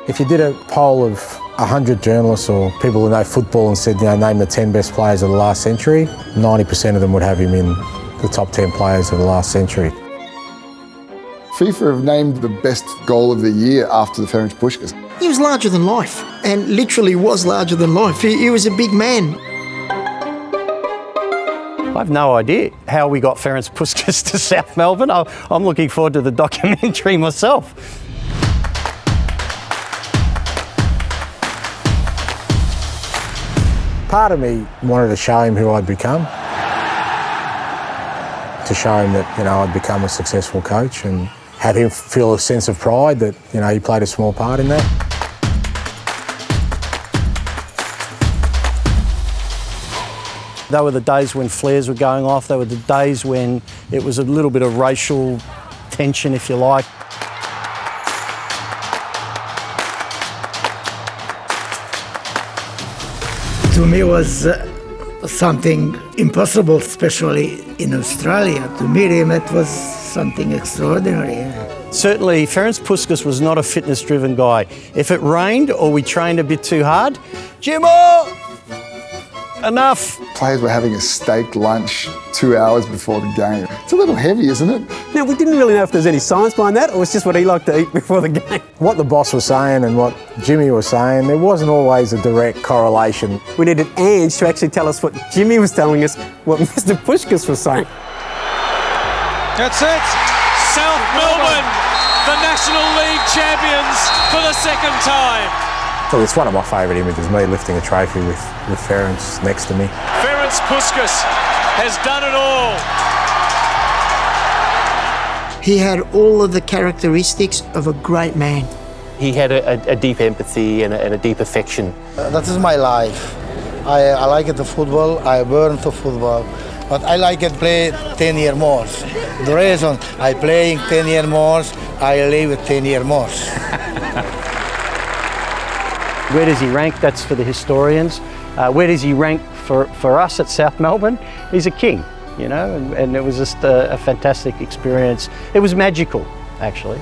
If you did a poll of 100 journalists or people who know football and said, name the 10 best players of the last century, 90% of them would have him in the top 10 players of the last century. FIFA have named the best goal of the year after the Ferenc Puskas. He was larger than life, and literally was larger than life. He was a big man. I've no idea how we got Ferenc Puskas to South Melbourne. I'm looking forward to the documentary myself. Part of me wanted to show him who I'd become, to show him that, I'd become a successful coach and have him feel a sense of pride that, he played a small part in that. They were the days when flares were going off. They were the days when it was a little bit of racial tension, if you like. To me, it was something impossible, especially in Australia. To meet him, it was something extraordinary. Certainly, Ferenc Puskas was not a fitness-driven guy. If it rained or we trained a bit too hard, Jimmo! Enough! Players were having a steak lunch 2 hours before the game. It's a little heavy, isn't it? Now, we didn't really know if there's any science behind that or it's just what he liked to eat before the game. What the boss was saying and what Jimmy was saying, there wasn't always a direct correlation. We needed Ange to actually tell us what Jimmy was telling us, what Mr. Puskás was saying. That's it! South Melbourne, the National League champions for the second time. Look, it's one of my favourite images, me lifting a trophy with Ferenc next to me. Ferenc Puskas has done it all. He had all of the characteristics of a great man. He had a deep empathy and a deep affection. That is my life. I like it the football, I burn to football, but I like it play 10 years more. The reason I playing 10 years more, I live 10 years more. Where does he rank? That's for the historians. Where does he rank for us at South Melbourne? He's a king, and it was just a fantastic experience. It was magical, actually.